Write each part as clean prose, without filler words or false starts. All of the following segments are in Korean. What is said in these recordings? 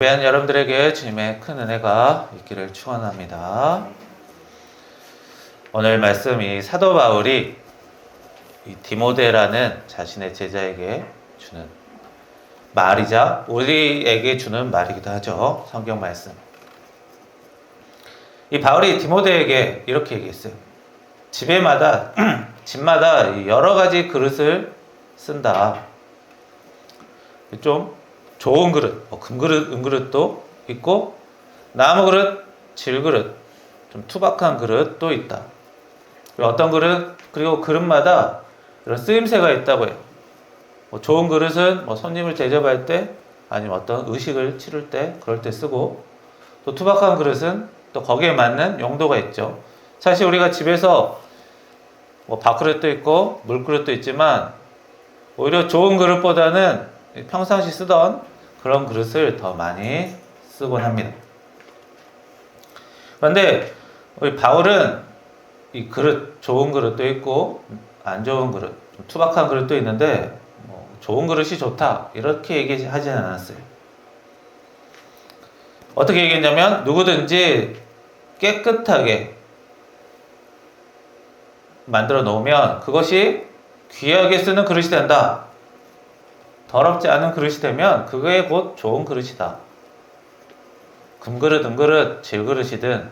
예배한 여러분들에게 주님의 큰 은혜가 있기를 축원합니다. 오늘 말씀이 사도 바울이 이 디모데라는 자신의 제자에게 주는 말이자 우리에게 주는 말이기도 하죠. 성경 말씀. 이 바울이 디모데에게 이렇게 얘기했어요. 집마다 여러 가지 그릇을 쓴다. 좀 좋은 그릇, 금그릇, 은그릇도 있고 나무 그릇, 질그릇, 좀 투박한 그릇도 있다. 어떤 그릇, 그리고 그릇마다 이런 쓰임새가 있다고 해요. 좋은 그릇은 손님을 대접할 때, 아니면 어떤 의식을 치를 때, 그럴 때 쓰고, 또 투박한 그릇은 또 거기에 맞는 용도가 있죠. 사실 우리가 집에서 밥그릇도 있고 물그릇도 있지만 오히려 좋은 그릇보다는 평상시 쓰던 그런 그릇을 더 많이 쓰곤 합니다. 그런데 우리 바울은 이 그릇, 좋은 그릇도 있고 안 좋은 그릇, 투박한 그릇도 있는데 좋은 그릇이 좋다 이렇게 얘기하지는 않았어요. 어떻게 얘기했냐면 누구든지 깨끗하게 만들어 놓으면 그것이 귀하게 쓰는 그릇이 된다. 더럽지 않은 그릇이 되면 그게 곧 좋은 그릇이다. 금그릇, 은그릇, 질그릇이든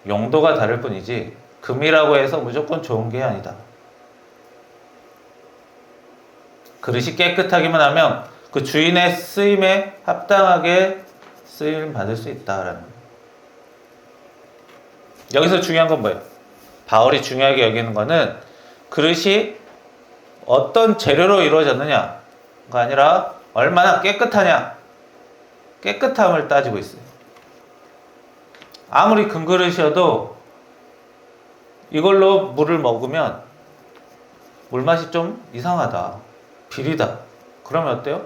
용도가 다를 뿐이지 금이라고 해서 무조건 좋은 게 아니다. 그릇이 깨끗하기만 하면 그 주인의 쓰임에 합당하게 쓰임 받을 수 있다라는 거예요. 여기서 중요한 건 뭐예요? 바울이 중요하게 여기는 거는 그릇이 어떤 재료로 이루어졌느냐 가 아니라 얼마나 깨끗하냐, 깨끗함을 따지고 있어요. 아무리 금그릇이어도 이걸로 물을 먹으면 물맛이 좀 이상하다, 비리다. 그러면 어때요?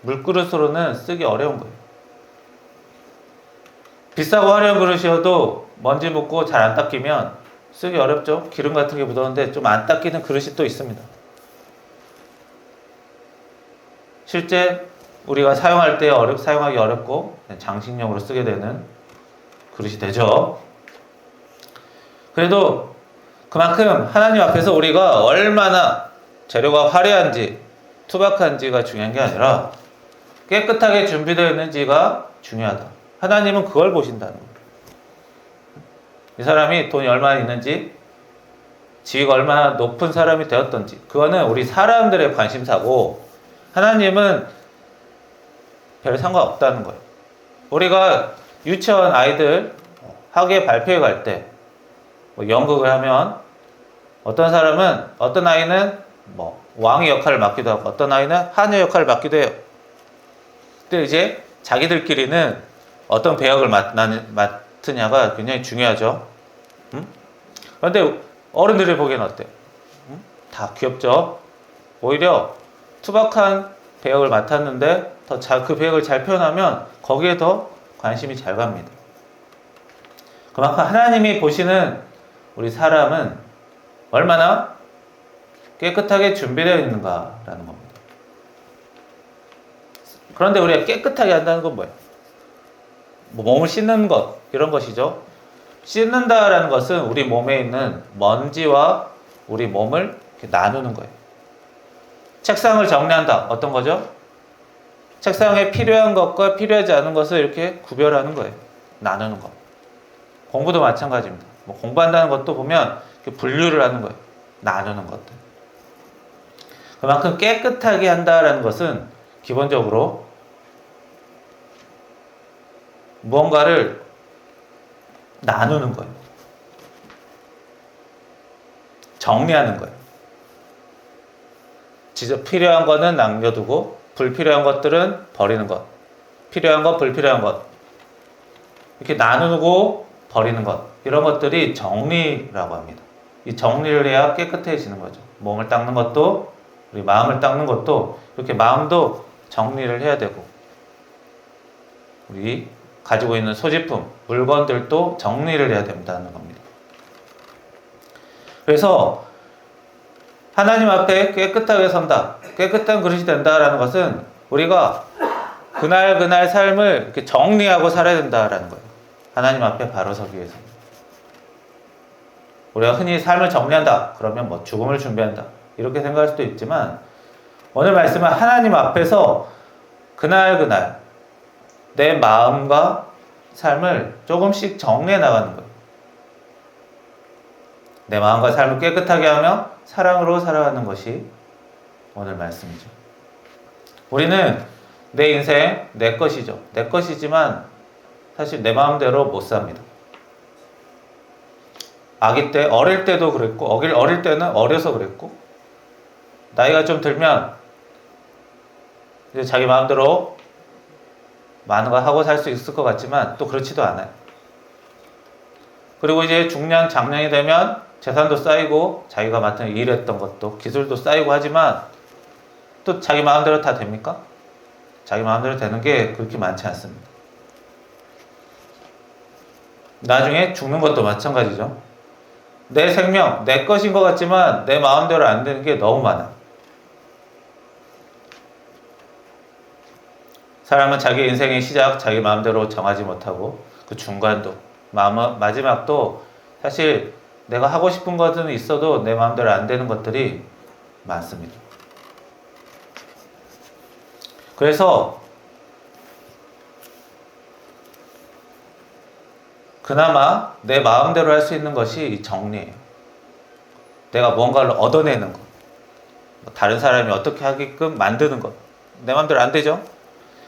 물그릇으로는 쓰기 어려운 거예요. 비싸고 화려한 그릇이어도 먼지 묻고 잘 안 닦이면 쓰기 어렵죠. 기름 같은 게 묻었는데 좀 안 닦이는 그릇이 또 있습니다. 실제 우리가 사용할 때 사용하기 어렵고 장식용으로 쓰게 되는 그릇이 되죠. 그래도 그만큼 하나님 앞에서 우리가 얼마나 재료가 화려한지 투박한지가 중요한 게 아니라 깨끗하게 준비되어 있는지가 중요하다. 하나님은 그걸 보신다는 거예요. 이 사람이 돈이 얼마나 있는지, 지위가 얼마나 높은 사람이 되었던지, 그거는 우리 사람들의 관심사고 하나님은 별 상관없다는 거예요. 우리가 유치원 아이들 학예 발표회 갈 때 연극을 하면 어떤 사람은, 어떤 아이는 왕의 역할을 맡기도 하고 어떤 아이는 하녀 역할을 맡기도 해요. 근데 이제 자기들끼리는 어떤 배역을 맡으냐가 굉장히 중요하죠. 그런데 어른들이 보기에는 어때요? 다 귀엽죠? 오히려 투박한 배역을 맡았는데 그 배역을 잘 표현하면 거기에 더 관심이 잘 갑니다. 그만큼 하나님이 보시는 우리 사람은 얼마나 깨끗하게 준비되어 있는가라는 겁니다. 그런데 우리가 깨끗하게 한다는 건 뭐예요? 몸을 씻는 것, 이런 것이죠. 씻는다라는 것은 우리 몸에 있는 먼지와 우리 몸을 이렇게 나누는 거예요. 책상을 정리한다. 어떤 거죠? 책상에 필요한 것과 필요하지 않은 것을 이렇게 구별하는 거예요. 나누는 것. 공부도 마찬가지입니다. 공부한다는 것도 보면 이렇게 분류를 하는 거예요. 나누는 것들. 그만큼 깨끗하게 한다라는 것은 기본적으로 무언가를 나누는 거예요. 정리하는 거예요. 진짜 필요한 거는 남겨두고 불필요한 것들은 버리는 것. 필요한 것, 불필요한 것. 이렇게 나누고 버리는 것. 이런 것들이 정리라고 합니다. 이 정리를 해야 깨끗해지는 거죠. 몸을 닦는 것도, 우리 마음을 닦는 것도, 이렇게 마음도 정리를 해야 되고, 우리 가지고 있는 소지품, 물건들도 정리를 해야 된다는 겁니다. 그래서 하나님 앞에 깨끗하게 선다, 깨끗한 그릇이 된다라는 것은 우리가 그날 그날 삶을 이렇게 정리하고 살아야 된다라는 거예요. 하나님 앞에 바로 서기 위해서. 우리가 흔히 삶을 정리한다. 그러면 뭐 죽음을 준비한다. 이렇게 생각할 수도 있지만 오늘 말씀은 하나님 앞에서 그날 그날 내 마음과 삶을 조금씩 정리해 나가는 거예요. 내 마음과 삶을 깨끗하게 하며 사랑으로 살아가는 것이 오늘 말씀이죠. 우리는 내 인생 내 것이죠. 내 것이지만 사실 내 마음대로 못 삽니다. 아기 때, 어릴 때도 그랬고, 어릴 때는 어려서 그랬고, 나이가 좀 들면 이제 자기 마음대로 많은 걸 하고 살 수 있을 것 같지만 또 그렇지도 않아요. 그리고 이제 중년, 장년이 되면 재산도 쌓이고 자기가 맡은 일했던 것도 기술도 쌓이고 하지만 또 자기 마음대로 다 됩니까? 자기 마음대로 되는 게 그렇게 많지 않습니다. 나중에 죽는 것도 마찬가지죠. 내 생명, 내 것인 것 같지만 내 마음대로 안 되는 게 너무 많아. 사람은 자기 인생의 시작, 자기 마음대로 정하지 못하고 그 중간도, 마지막도 사실 내가 하고 싶은 것은 있어도 내 마음대로 안 되는 것들이 많습니다. 그래서 그나마 내 마음대로 할 수 있는 것이 정리예요. 내가 뭔가를 얻어내는 것, 다른 사람이 어떻게 하게끔 만드는 것, 내 마음대로 안 되죠?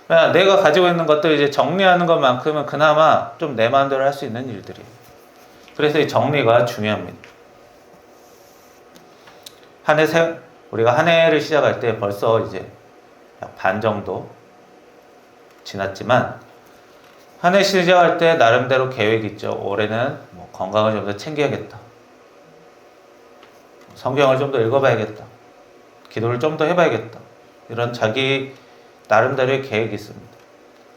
그러나 내가 가지고 있는 것들 이제 정리하는 것만큼은 그나마 좀 내 마음대로 할 수 있는 일들이에요. 그래서 이 정리가 중요합니다. 우리가 한 해를 시작할 때 벌써 이제 약 반 정도 지났지만 한 해 시작할 때 나름대로 계획이 있죠. 올해는 뭐 건강을 좀 더 챙겨야겠다. 성경을 좀 더 읽어봐야겠다. 기도를 좀 더 해봐야겠다. 이런 자기 나름대로의 계획이 있습니다.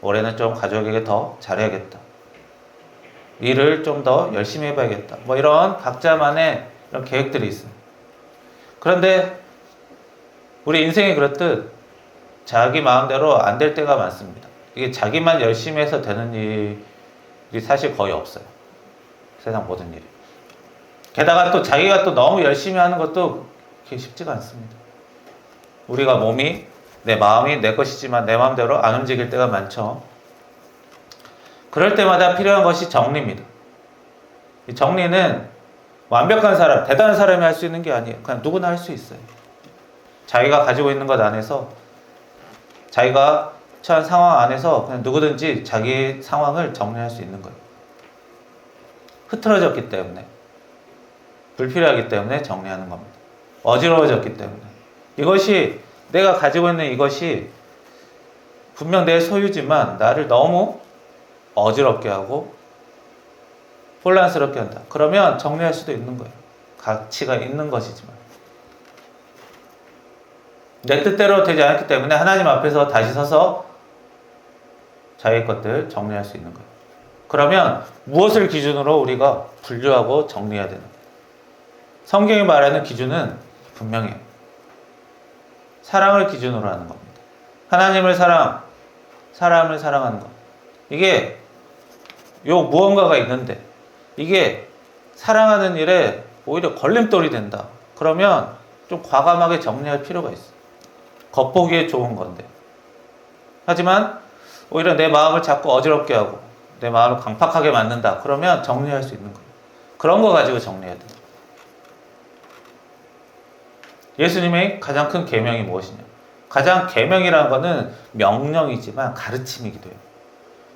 올해는 좀 가족에게 더 잘해야겠다. 일을 좀 더 열심히 해봐야겠다. 뭐 이런 각자만의 이런 계획들이 있습니다. 그런데 우리 인생이 그렇듯 자기 마음대로 안 될 때가 많습니다. 이게 자기만 열심히 해서 되는 일이 사실 거의 없어요. 세상 모든 일이. 게다가 또 자기가 또 너무 열심히 하는 것도 그렇게 쉽지가 않습니다. 우리가 몸이, 내 마음이 내 것이지만 내 마음대로 안 움직일 때가 많죠. 그럴 때마다 필요한 것이 정리입니다. 이 정리는 완벽한 사람, 대단한 사람이 할 수 있는 게 아니에요. 그냥 누구나 할 수 있어요. 자기가 가지고 있는 것 안에서, 자기가 처한 상황 안에서 그냥 누구든지 자기 상황을 정리할 수 있는 거예요. 흐트러졌기 때문에, 불필요하기 때문에 정리하는 겁니다. 어지러워졌기 때문에. 이것이, 내가 가지고 있는 이것이 분명 내 소유지만 나를 너무 어지럽게 하고 혼란스럽게 한다. 그러면 정리할 수도 있는 거예요. 가치가 있는 것이지만. 내 뜻대로 되지 않았기 때문에 하나님 앞에서 다시 서서 자기 것들 정리할 수 있는 거예요. 그러면 무엇을 기준으로 우리가 분류하고 정리해야 되는 거예요? 성경이 말하는 기준은 분명해요. 사랑을 기준으로 하는 겁니다. 하나님을 사람을 사랑하는 것. 이게 무언가가 있는데 이게 사랑하는 일에 오히려 걸림돌이 된다. 그러면 좀 과감하게 정리할 필요가 있어요. 겉보기에 좋은 건데. 하지만 오히려 내 마음을 자꾸 어지럽게 하고 내 마음을 강팍하게 만든다. 그러면 정리할 수 있는 거예요. 그런 거 가지고 정리해야 돼요. 예수님의 가장 큰 계명이 무엇이냐? 가장 계명이라는 것은 명령이지만 가르침이기도 해요.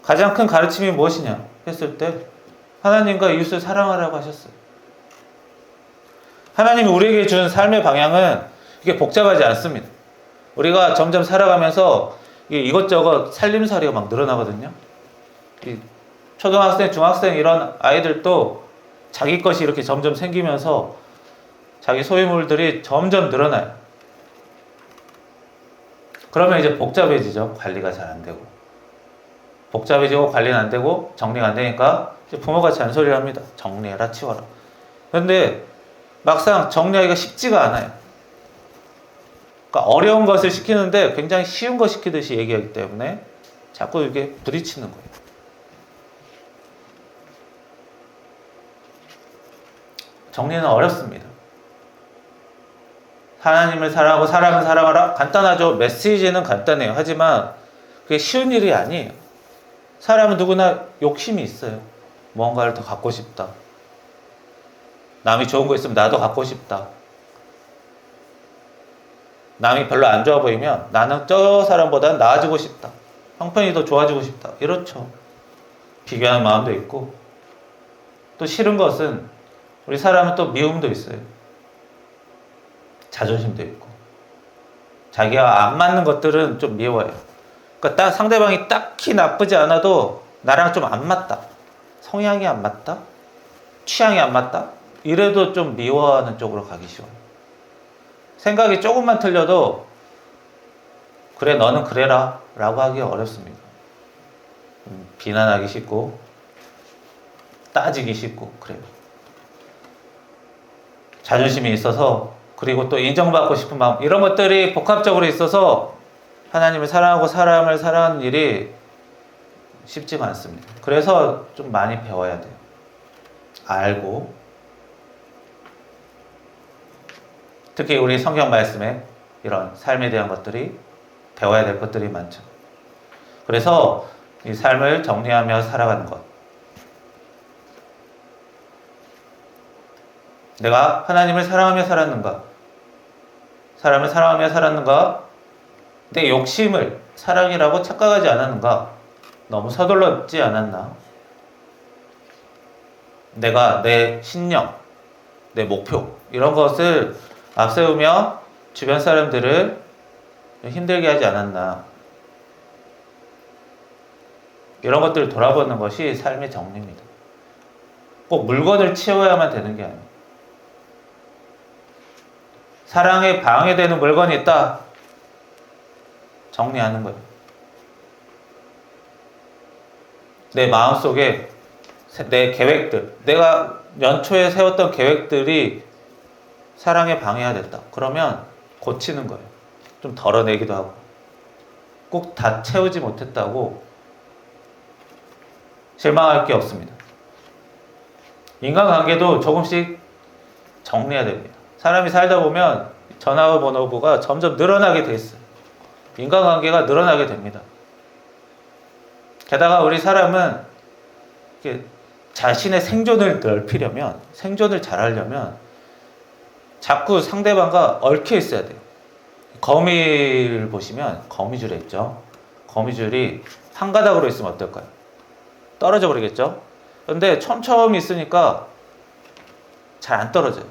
가장 큰 가르침이 무엇이냐 했을 때 하나님과 이웃을 사랑하라고 하셨어요. 하나님이 우리에게 준 삶의 방향은 이게 복잡하지 않습니다. 우리가 점점 살아가면서 이것저것 살림살이가 막 늘어나거든요. 초등학생, 중학생 이런 아이들도 자기 것이 이렇게 점점 생기면서 자기 소유물들이 점점 늘어나요. 그러면 이제 복잡해지죠. 관리가 잘 안 되고. 복잡해지고 관리는 안 되고 정리가 안 되니까 이제 부모가 잔소리를 합니다. 정리해라, 치워라. 그런데 막상 정리하기가 쉽지가 않아요. 그러니까 어려운 것을 시키는데 굉장히 쉬운 거 시키듯이 얘기하기 때문에 자꾸 이게 부딪히는 거예요. 정리는 어렵습니다. 하나님을 사랑하고 사람을 사랑하라. 간단하죠. 메시지는 간단해요. 하지만 그게 쉬운 일이 아니에요. 사람은 누구나 욕심이 있어요. 뭔가를 더 갖고 싶다. 남이 좋은 거 있으면 나도 갖고 싶다. 남이 별로 안 좋아 보이면 나는 저 사람보다 나아지고 싶다. 형편이 더 좋아지고 싶다. 이렇죠. 비교하는 마음도 있고, 또 싫은 것은 우리 사람은 또 미움도 있어요. 자존심도 있고, 자기와 안 맞는 것들은 좀 미워요. 그러니까 상대방이 딱히 나쁘지 않아도 나랑 좀 안 맞다. 성향이 안 맞다. 취향이 안 맞다. 이래도 좀 미워하는 쪽으로 가기 쉬워요. 생각이 조금만 틀려도 그래 너는 그래라 라고 하기 어렵습니다. 비난하기 쉽고 따지기 쉽고 그래요. 자존심이 있어서, 그리고 또 인정받고 싶은 마음, 이런 것들이 복합적으로 있어서 하나님을 사랑하고 사람을 사랑하는 일이 쉽지가 않습니다. 그래서 좀 많이 배워야 돼요. 알고, 특히 우리 성경 말씀에 이런 삶에 대한 것들이 배워야 될 것들이 많죠. 그래서 이 삶을 정리하며 살아가는 것, 내가 하나님을 사랑하며 살았는가, 사람을 사랑하며 살았는가, 내 욕심을 사랑이라고 착각하지 않았는가, 너무 서둘렀지 않았나, 내가 내 신념, 내 목표 이런 것을 앞세우며 주변 사람들을 힘들게 하지 않았나, 이런 것들을 돌아보는 것이 삶의 정리입니다. 꼭 물건을 채워야만 되는 게 아니에요. 사랑에 방해되는 물건이 있다, 정리하는 거예요. 내 마음속에 내 계획들, 내가 연초에 세웠던 계획들이 사랑에 방해가 됐다. 그러면 고치는 거예요. 좀 덜어내기도 하고, 꼭 다 채우지 못했다고 실망할 게 없습니다. 인간관계도 조금씩 정리해야 됩니다. 사람이 살다 보면 전화번호부가 점점 늘어나게 돼 있어요. 인간관계가 늘어나게 됩니다. 게다가 우리 사람은 이렇게 자신의 생존을 넓히려면, 생존을 잘하려면 자꾸 상대방과 얽혀 있어야 돼요. 거미를 보시면 거미줄에 있죠. 거미줄이 한 가닥으로 있으면 어떨까요? 떨어져 버리겠죠? 그런데 촘촘히 있으니까 잘 안 떨어져요.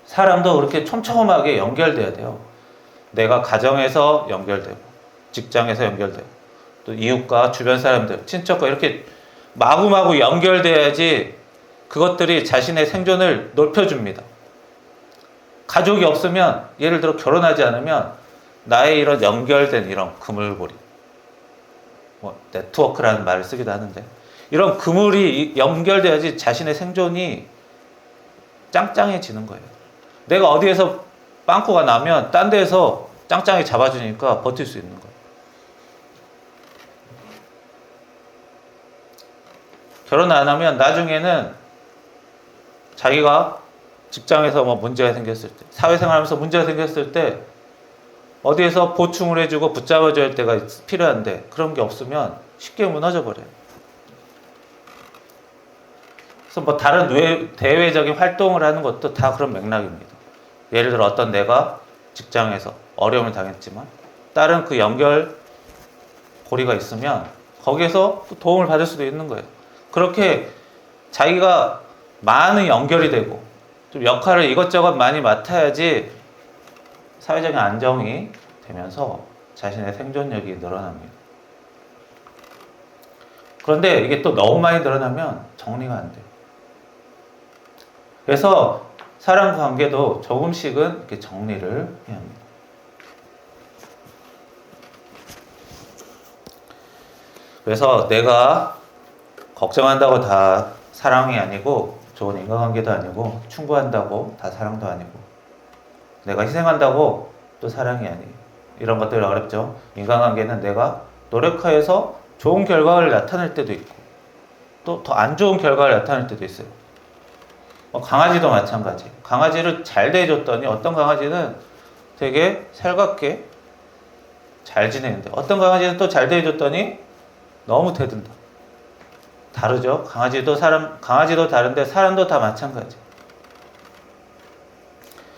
사람도 그렇게 촘촘하게 연결돼야 돼요. 내가 가정에서 연결되고, 직장에서 연결되고, 또 이웃과 주변 사람들, 친척과 이렇게 마구마구 연결돼야지 그것들이 자신의 생존을 높여줍니다. 가족이 없으면, 예를 들어 결혼하지 않으면 나의 이런 연결된 이런 그물고리, 네트워크라는 말을 쓰기도 하는데, 이런 그물이 연결돼야지 자신의 생존이 짱짱해지는 거예요. 내가 어디에서 빵꾸가 나면 딴 데에서 짱짱이 잡아주니까 버틸 수 있는 거예요. 결혼 안 하면 나중에는 자기가 직장에서 뭐 문제가 생겼을 때, 사회생활하면서 문제가 생겼을 때 어디에서 보충을 해주고 붙잡아줘야 할 때가 필요한데, 그런 게 없으면 쉽게 무너져 버려요. 그래서 뭐 다른 대외적인 활동을 하는 것도 다 그런 맥락입니다. 예를 들어 어떤 내가 직장에서 어려움을 당했지만 다른 그 연결 고리가 있으면 거기에서 도움을 받을 수도 있는 거예요. 그렇게 자기가 많은 연결이 되고 좀 역할을 이것저것 많이 맡아야지 사회적인 안정이 되면서 자신의 생존력이 늘어납니다. 그런데 이게 또 너무 많이 늘어나면 정리가 안 돼요. 그래서 사람 관계도 조금씩은 이렇게 정리를 해야 합니다. 그래서 내가 걱정한다고 다 사랑이 아니고, 좋은 인간관계도 아니고, 충고한다고 다 사랑도 아니고, 내가 희생한다고 또 사랑이 아니에요. 이런 것들이 어렵죠. 인간관계는 내가 노력하여서 좋은 결과를 나타낼 때도 있고 또 더 안 좋은 결과를 나타낼 때도 있어요. 강아지도 마찬가지. 강아지를 잘 대해줬더니 어떤 강아지는 되게 살갑게 잘 지내는데 어떤 강아지는 또 잘 대해줬더니 너무 대든다. 다르죠. 강아지도 다른데 사람도 다 마찬가지.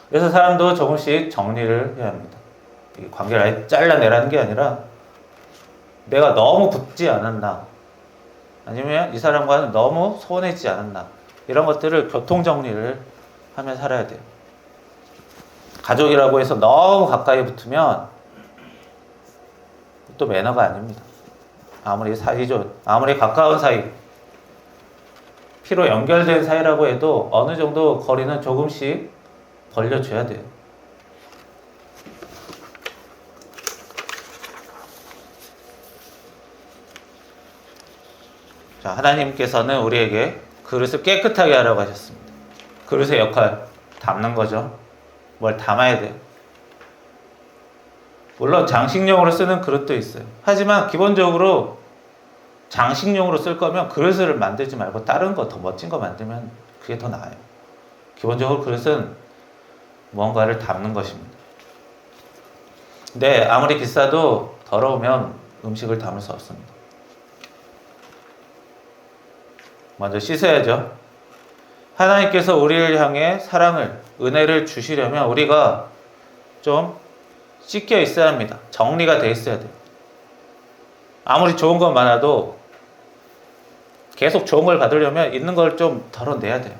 그래서 사람도 조금씩 정리를 해야 합니다. 이 관계를 아예 잘라내라는 게 아니라 내가 너무 붙지 않았나, 아니면 이 사람과는 너무 소원해지지 않았나, 이런 것들을 교통정리를 하며 살아야 돼요. 가족이라고 해서 너무 가까이 붙으면 또 매너가 아닙니다. 아무리 사이죠, 아무리 가까운 사이, 피로 연결된 사이라고 해도 어느 정도 거리는 조금씩 벌려줘야 돼요. 자, 하나님께서는 우리에게 그릇을 깨끗하게 하라고 하셨습니다. 그릇의 역할, 담는 거죠. 뭘 담아야 돼요. 물론 장식용으로 쓰는 그릇도 있어요. 하지만 기본적으로 장식용으로 쓸 거면 그릇을 만들지 말고 다른 거 더 멋진 거 만들면 그게 더 나아요. 기본적으로 그릇은 무언가를 담는 것입니다. 근데 아무리 비싸도 더러우면 음식을 담을 수 없습니다. 먼저 씻어야죠. 하나님께서 우리를 향해 사랑을, 은혜를 주시려면 우리가 좀 씻겨 있어야 합니다. 정리가 돼 있어야 돼요. 아무리 좋은 건 많아도 계속 좋은 걸 받으려면 있는 걸 좀 덜어내야 돼요.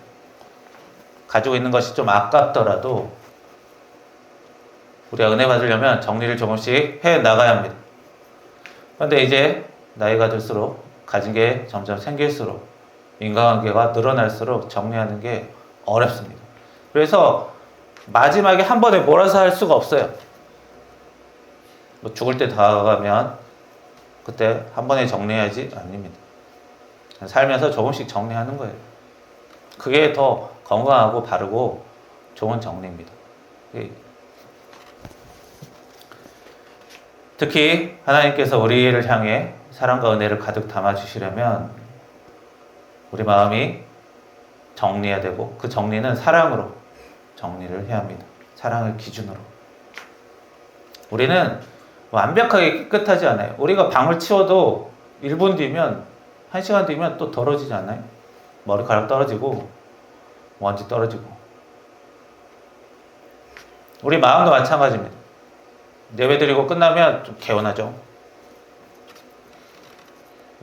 가지고 있는 것이 좀 아깝더라도 우리가 은혜 받으려면 정리를 조금씩 해 나가야 합니다. 그런데 이제 나이가 들수록 가진 게 점점 생길수록 인간관계가 늘어날수록 정리하는 게 어렵습니다. 그래서 마지막에 한 번에 몰아서 할 수가 없어요. 뭐 죽을 때 다가가면 그때 한 번에 정리해야지 아닙니다. 살면서 조금씩 정리하는 거예요. 그게 더 건강하고 바르고 좋은 정리입니다. 특히 하나님께서 우리를 향해 사랑과 은혜를 가득 담아주시려면 우리 마음이 정리해야 되고, 그 정리는 사랑으로 정리를 해야 합니다. 사랑을 기준으로. 우리는 완벽하게 깨끗하지 않아요. 우리가 방을 치워도 1분 뒤면, 1시간 뒤면 또 더러지지 않아요? 머리카락 떨어지고 먼지 떨어지고. 우리 마음도 마찬가지입니다. 예배드리고 끝나면 좀 개운하죠.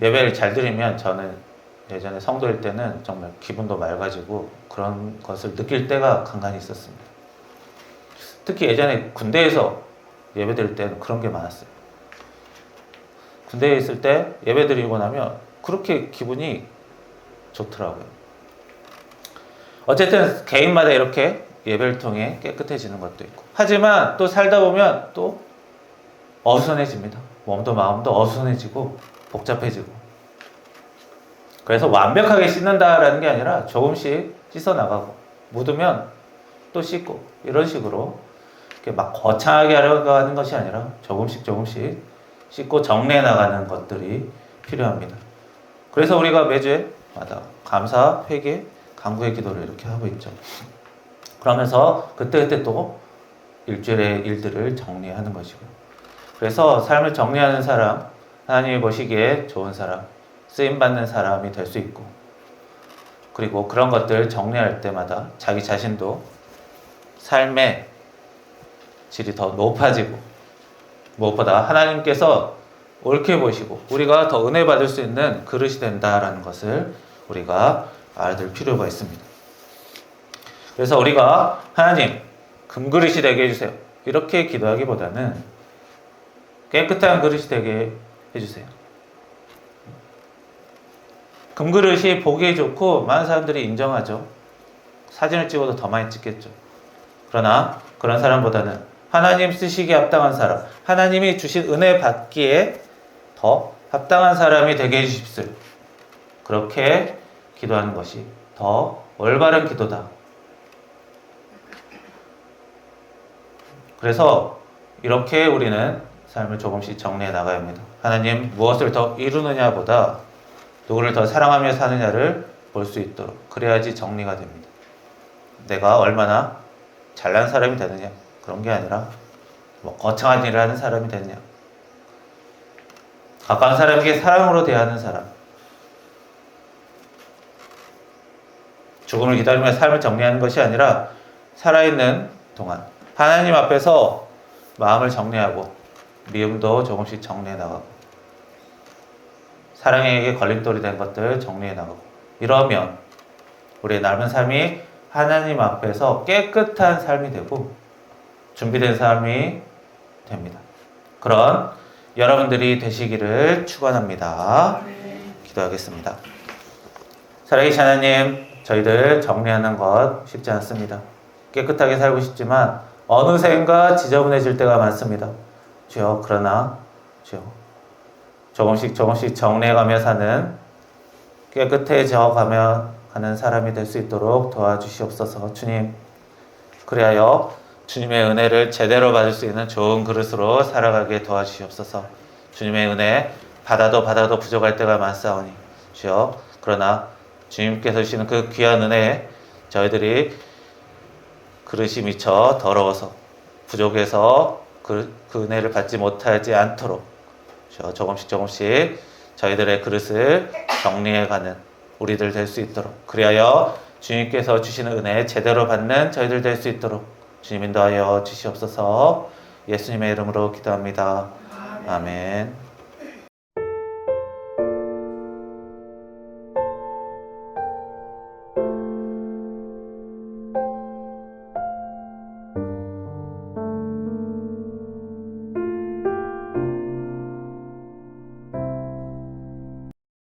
예배를 잘 드리면 저는 예전에 성도일 때는 정말 기분도 맑아지고 그런 것을 느낄 때가 간간히 있었습니다. 특히 예전에 군대에서 예배드릴 때는 그런 게 많았어요. 군대에 있을 때 예배드리고 나면 그렇게 기분이 좋더라고요. 어쨌든 개인마다 이렇게 예배를 통해 깨끗해지는 것도 있고, 하지만 또 살다 보면 또 어수선해집니다. 몸도 마음도 어수선해지고 복잡해지고. 그래서 완벽하게 씻는다라는 게 아니라 조금씩 씻어나가고, 묻으면 또 씻고, 이런 식으로 이렇게 막 거창하게 하려고 하는 것이 아니라 조금씩 씻고 정리해 나가는 것들이 필요합니다. 그래서 우리가 매주마다 감사, 회개, 간구의 기도를 이렇게 하고 있죠. 그러면서 그때그때 또 일주일의 일들을 정리하는 것이고, 그래서 삶을 정리하는 사람, 하나님이 보시기에 좋은 사람, 쓰임받는 사람이 될 수 있고, 그리고 그런 것들 정리할 때마다 자기 자신도 삶의 질이 더 높아지고, 무엇보다 하나님께서 옳게 보시고 우리가 더 은혜 받을 수 있는 그릇이 된다라는 것을 우리가 알아둘 필요가 있습니다. 그래서 우리가 하나님 금그릇이 되게 해주세요, 이렇게 기도하기보다는 깨끗한 그릇이 되게 해주세요. 금그릇이 보기에 좋고 많은 사람들이 인정하죠. 사진을 찍어도 더 많이 찍겠죠. 그러나 그런 사람보다는 하나님 쓰시기에 합당한 사람, 하나님이 주신 은혜 받기에 더 합당한 사람이 되게 해주십시오, 그렇게 기도하는 것이 더 올바른 기도다. 그래서 이렇게 우리는 삶을 조금씩 정리해 나가야 합니다. 하나님 무엇을 더 이루느냐보다 누구를 더 사랑하며 사느냐를 볼 수 있도록 그래야지 정리가 됩니다. 내가 얼마나 잘난 사람이 되느냐 그런 게 아니라 뭐 거창한 일을 하는 사람이 되느냐, 가까운 사람에게 사랑으로 대하는 사람, 죽음을 기다리며 삶을 정리하는 것이 아니라 살아있는 동안 하나님 앞에서 마음을 정리하고 미움도 조금씩 정리해 나가고 사랑에게 걸림돌이 된 것들 정리해 나가고 이러면 우리의 남은 삶이 하나님 앞에서 깨끗한 삶이 되고 준비된 삶이 됩니다. 그런 여러분들이 되시기를 축원합니다. 기도하겠습니다. 살아계신 하나님, 저희들 정리하는 것 쉽지 않습니다. 깨끗하게 살고 싶지만 어느샌가 지저분해질 때가 많습니다. 주여, 그러나 주여 조금씩 정리해가며 사는 깨끗해져가며 가는 사람이 될 수 있도록 도와주시옵소서. 주님, 그리하여 주님의 은혜를 제대로 받을 수 있는 좋은 그릇으로 살아가게 도와주시옵소서. 주님의 은혜 받아도 부족할 때가 많사오니 주여, 그러나 주님께서 주시는 그 귀한 은혜에 저희들이 그릇이 미쳐 더러워서 부족해서 그 은혜를 받지 못하지 않도록 주여, 조금씩 저희들의 그릇을 정리해가는 우리들 될 수 있도록, 그리하여 주님께서 주시는 은혜 제대로 받는 저희들 될 수 있도록 주님 인도하여 주시옵소서. 예수님의 이름으로 기도합니다. 아멘.